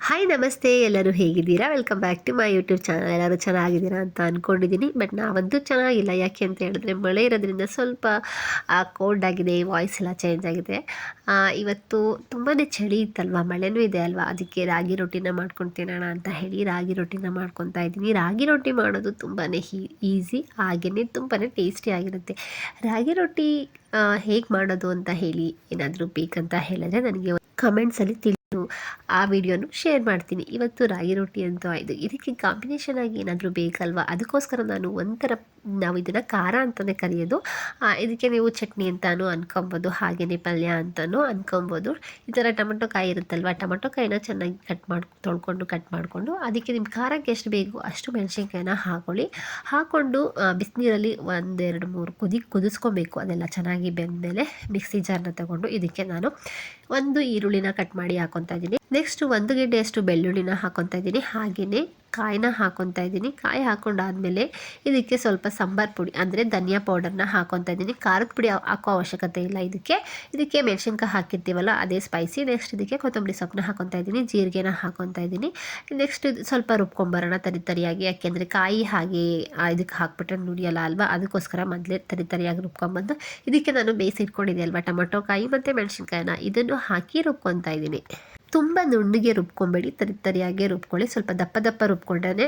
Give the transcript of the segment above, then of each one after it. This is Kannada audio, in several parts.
ಹಾಯ್ ನಮಸ್ತೆ, ಎಲ್ಲರೂ ಹೇಗಿದ್ದೀರಾ? Welcome back to my YouTube channel. ಎಲ್ಲರೂ ಚೆನ್ನಾಗಿದ್ದೀರಾ ಅಂತ ಅಂದ್ಕೊಂಡಿದ್ದೀನಿ. ಬಟ್ ನಾವಂತೂ ಚೆನ್ನಾಗಿಲ್ಲ. ಯಾಕೆ ಅಂತ ಹೇಳಿದ್ರೆ ಮಳೆ ಇರೋದ್ರಿಂದ ಸ್ವಲ್ಪ ಕೋಲ್ಡ್ ಆಗಿದೆ, ವಾಯ್ಸ್ ಎಲ್ಲ ಚೇಂಜ್ ಆಗಿದೆ. ಇವತ್ತು ತುಂಬಾ ಚಳಿ ಇತ್ತಲ್ವ, ಮಳೆನೂ ಇದೆ ಅಲ್ವಾ, ಅದಕ್ಕೆ ರಾಗಿ ರೊಟ್ಟಿನ ಮಾಡ್ಕೊಂಡು ತಿನ್ನೋಣ ಅಂತ ಹೇಳಿ ರಾಗಿ ರೊಟ್ಟಿನ ಮಾಡ್ಕೊತಾ ಇದ್ದೀನಿ. ರಾಗಿ ರೊಟ್ಟಿ ಮಾಡೋದು ತುಂಬಾ ಈಸಿ, ಹಾಗೆಯೇ ತುಂಬಾ ಟೇಸ್ಟಿಯಾಗಿರುತ್ತೆ. ರಾಗಿ ರೊಟ್ಟಿ ಹೇಗೆ ಮಾಡೋದು ಅಂತ ಹೇಳಿ ಏನಾದರೂ ಬೇಕಂತ ಹೇಳಿದ್ರೆ ನನಗೆ ಕಮೆಂಟ್ಸಲ್ಲಿ ಆ ವಿಡಿಯೋನು ಶೇರ್ ಮಾಡ್ತೀನಿ. ಇವತ್ತು ರಾಗಿ ರೊಟ್ಟಿ ಅಂತೂ ಆಯಿತು. ಇದಕ್ಕೆ ಕಾಂಬಿನೇಷನ್ ಆಗಿ ಏನಾದರೂ ಬೇಕಲ್ವಾ, ಅದಕ್ಕೋಸ್ಕರ ನಾವು ನಾವು ಇದನ್ನು ಖಾರ ಅಂತಲೇ ಕರೆಯೋದು. ಇದಕ್ಕೆ ನೀವು ಚಟ್ನಿ ಅಂತಲೂ ಅನ್ಕೊಬೋದು, ಹಾಗೆಯೇ ಪಲ್ಯ ಅಂತಲೂ ಅನ್ಕೊಬೋದು. ಈ ಥರ ಟೊಮೊಟೊ ಕಾಯಿ ಇರುತ್ತಲ್ವ, ಟೊಮೊಟೊ ಕಾಯಿನ ಚೆನ್ನಾಗಿ ಕಟ್ ಮಾಡಿಕೊಂಡು ಅದಕ್ಕೆ ನಿಮ್ಮ ಖಾರಕ್ಕೆ ಎಷ್ಟು ಬೇಕು ಅಷ್ಟು ಮೆಣಸಿನ್ಕಾಯಿನ ಹಾಕ್ಕೊಂಡು ಬಿಸಿನೀರಲ್ಲಿ 1-2-3 ಕುದಿಸ್ಕೊಬೇಕು. ಅದೆಲ್ಲ ಚೆನ್ನಾಗಿ ಬೆಂದಮೇಲೆ ಮಿಕ್ಸಿ ಜಾರ್ನ ತಗೊಂಡು ಇದಕ್ಕೆ ನಾನು 1 ಈರುಳ್ಳಿನ ಕಟ್ ಮಾಡಿ ಹಾಕೊತಾ ಇದ್ದೀನಿ. ನೆಕ್ಸ್ಟ್ 1 ಗೆಡ್ಡೆಯಷ್ಟು ಬೆಳ್ಳುಳ್ಳಿನ ಹಾಕೊತಾ ಇದ್ದೀನಿ. ಹಾಗೆಯೇ ಕಾಯಿನ ಹಾಕೊತಾ ಇದ್ದೀನಿ. ಕಾಯಿ ಹಾಕೊಂಡಾದ್ಮೇಲೆ ಇದಕ್ಕೆ ಸ್ವಲ್ಪ ಸಾಂಬಾರು ಪುಡಿ ಅಂದರೆ ಧನಿಯಾ ಪೌಡರ್ನ ಹಾಕೊತಾ ಇದ್ದೀನಿ. ಖಾರದ ಪುಡಿ ಹಾಕೋ ಅವಶ್ಯಕತೆ ಇಲ್ಲ. ಇದಕ್ಕೆ ಮೆಣಸಿನ್ಕಾಯಿ ಹಾಕಿರ್ತೀವಲ್ಲ ಅದೇ ಸ್ಪೈಸಿ. ನೆಕ್ಸ್ಟ್ ಇದಕ್ಕೆ ಕೊತ್ತಂಬರಿ ಸೊಪ್ಪನ್ನ ಹಾಕೊತಾ ಇದ್ದೀನಿ, ಜೀರಿಗೆನ ಹಾಕೊತಾ ಇದ್ದೀನಿ. ನೆಕ್ಸ್ಟ್ ಸ್ವಲ್ಪ ರುಬ್ಕೊಂಬರೋಣ ತರಿಯಾಗಿ, ಯಾಕೆಂದರೆ ಕಾಯಿ ಹಾಗೆ ಇದಕ್ಕೆ ಹಾಕ್ಬಿಟ್ರೆ ನುಡಿಯಲ್ಲ ಅಲ್ವಾ, ಅದಕ್ಕೋಸ್ಕರ ಮೊದಲೇ ತರಿಯಾಗಿ ರುಬ್ಕೊಂಬಂದು ಇದಕ್ಕೆ ನಾನು ಬೇಯಿಸಿಟ್ಕೊಂಡಿದ್ದೆ ಅಲ್ವಾ ಟೊಮೊಟೊ ಕಾಯಿ ಮತ್ತು ಮೆಣಸಿನ್ಕಾಯಿನ ಇದನ್ನು ಹಾಕಿ ರುಬ್ಕೊತಾ ಇದ್ದೀನಿ. ತುಂಬ ನುಣ್ಣಗೆ ರುಬ್ಕೊಬೇಡಿ, ತರಿಯಾಗೆ ರುಬ್ಕೊಳ್ಳಿ. ಸ್ವಲ್ಪ ದಪ್ಪ ರುಬ್ಕೊಂಡ್ರೆ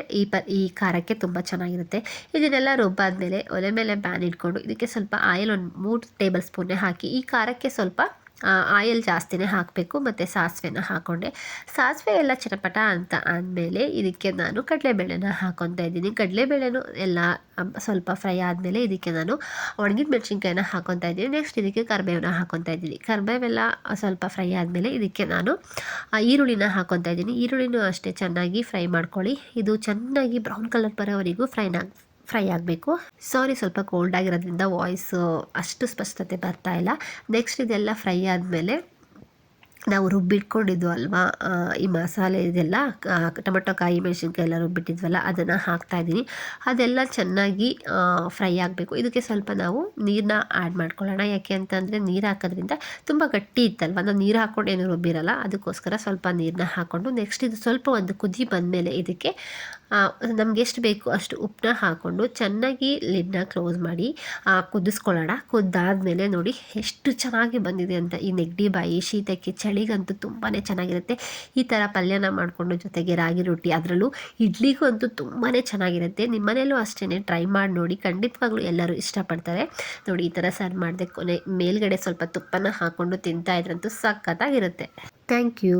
ಈ ಖಾರಕ್ಕೆ ತುಂಬ ಚೆನ್ನಾಗಿರುತ್ತೆ. ಇದನ್ನೆಲ್ಲ ರುಬ್ಬಾದ್ಮೇಲೆ ಒಲೆ ಮೇಲೆ ಪ್ಯಾನ್ ಇಟ್ಕೊಂಡು ಇದಕ್ಕೆ ಸ್ವಲ್ಪ ಆಯಿಲ್ 3 ಟೇಬಲ್ ಸ್ಪೂನ್ನೇ ಹಾಕಿ, ಈ ಖಾರಕ್ಕೆ ಸ್ವಲ್ಪ ಆಯಿಲ್ ಜಾಸ್ತಿನೇ ಹಾಕಬೇಕು. ಮತ್ತು ಸಾಸಿವೆನ ಹಾಕ್ಕೊಂಡೆ. ಸಾಸಿವೆ ಎಲ್ಲ ಚಟಪಟ ಅಂತ ಆದಮೇಲೆ ಇದಕ್ಕೆ ನಾನು ಕಡಲೆಬೇಳೆನ ಹಾಕ್ಕೊತಾ ಇದ್ದೀನಿ. ಕಡಲೆಬೇಳೆನೂ ಎಲ್ಲ ಸ್ವಲ್ಪ ಫ್ರೈ ಆದಮೇಲೆ ಇದಕ್ಕೆ ನಾನು ಒಣಗಿದ ಮೆಣಸಿನ್ಕಾಯಿನ ಹಾಕ್ಕೊತಾ ಇದ್ದೀನಿ. ನೆಕ್ಸ್ಟ್ ಇದಕ್ಕೆ ಕರಿಬೇವನ್ನ ಹಾಕ್ಕೊತಾ ಇದ್ದೀನಿ. ಕರಿಬೇವೆಲ್ಲ ಸ್ವಲ್ಪ ಫ್ರೈ ಆದಮೇಲೆ ಇದಕ್ಕೆ ನಾನು ಈರುಳ್ಳಿನ ಹಾಕ್ಕೊತಾ ಇದ್ದೀನಿ. ಈರುಳ್ಳಿನೂ ಅಷ್ಟೇ ಚೆನ್ನಾಗಿ ಫ್ರೈ ಮಾಡ್ಕೊಳ್ಳಿ. ಇದು ಚೆನ್ನಾಗಿ ಬ್ರೌನ್ ಕಲರ್ ಬರೋವರೆಗೂ ಫ್ರೈ ಆಗಬೇಕು. ಸಾರಿ, ಸ್ವಲ್ಪ ಕೋಲ್ಡ್ ಆಗಿರೋದ್ರಿಂದ ವಾಯ್ಸು ಅಷ್ಟು ಸ್ಪಷ್ಟತೆ ಬರ್ತಾ ಇಲ್ಲ. ನೆಕ್ಸ್ಟ್ ಇದೆಲ್ಲ ಫ್ರೈ ಆದಮೇಲೆ ನಾವು ರುಬ್ಬಿಟ್ಕೊಂಡಿದ್ದು ಅಲ್ವಾ ಈ ಮಸಾಲೆ ಇದೆಲ್ಲ, ಟೊಮೊಟೊ ಕಾಯಿ ಮೆಣಸಿನ್ಕಾಯಿ ಎಲ್ಲ ರುಬ್ಬಿಟ್ಟಿದ್ವಲ್ಲ ಅದನ್ನು ಹಾಕ್ತಾಯಿದ್ದೀನಿ. ಅದೆಲ್ಲ ಚೆನ್ನಾಗಿ ಫ್ರೈ ಆಗಬೇಕು. ಇದಕ್ಕೆ ಸ್ವಲ್ಪ ನಾವು ನೀರನ್ನ ಆ್ಯಡ್ ಮಾಡ್ಕೊಳ್ಳೋಣ. ಯಾಕೆ ಅಂತಂದರೆ ನೀರು ಹಾಕೋದ್ರಿಂದ ತುಂಬ ಗಟ್ಟಿ ಇತ್ತಲ್ವ, ನಾವು ನೀರು ಹಾಕ್ಕೊಂಡು ಏನು ರುಬ್ಬಿರಲ್ಲ, ಅದಕ್ಕೋಸ್ಕರ ಸ್ವಲ್ಪ ನೀರನ್ನ ಹಾಕ್ಕೊಂಡು ನೆಕ್ಸ್ಟ್ ಇದು ಸ್ವಲ್ಪ ಒಂದು ಕುದಿ ಬಂದಮೇಲೆ ಇದಕ್ಕೆ ನಮ್ಗೆ ಎಷ್ಟು ಬೇಕು ಅಷ್ಟು ಉಪ್ಪನ್ನ ಹಾಕ್ಕೊಂಡು ಚೆನ್ನಾಗಿ ಲಿಡ್ನ ಕ್ಲೋಸ್ ಮಾಡಿ ಕುದಿಸ್ಕೊಳ್ಳೋಣ. ಕುದ್ದಾದಮೇಲೆ ನೋಡಿ ಎಷ್ಟು ಚೆನ್ನಾಗಿ ಬಂದಿದೆ ಅಂತ. ಈ ನೆಗಡಿ ಬಾಯಿ ಶೀತಕ್ಕೆ ಚಳಿಗಂತೂ ತುಂಬಾ ಚೆನ್ನಾಗಿರುತ್ತೆ. ಈ ಥರ ಪಲ್ಯನ ಮಾಡಿಕೊಂಡು ಜೊತೆಗೆ ರಾಗಿ ರೊಟ್ಟಿ, ಅದರಲ್ಲೂ ಇಡ್ಲಿಗೂ ಅಂತೂ ತುಂಬಾ ಚೆನ್ನಾಗಿರುತ್ತೆ. ನಿಮ್ಮ ಮನೇಲೂ ಅಷ್ಟೇ ಟ್ರೈ ಮಾಡಿ ನೋಡಿ, ಖಂಡಿತವಾಗ್ಲೂ ಎಲ್ಲರೂ ಇಷ್ಟಪಡ್ತಾರೆ. ನೋಡಿ ಈ ಥರ ಸರ್ವ್ ಮಾಡಿದೆ, ಮೇಲ್ಗಡೆ ಸ್ವಲ್ಪ ತುಪ್ಪನ ಹಾಕ್ಕೊಂಡು ತಿಂತಾ ಇದ್ರಂತೂ ಸಖತ್ತಾಗಿರುತ್ತೆ. Thank you.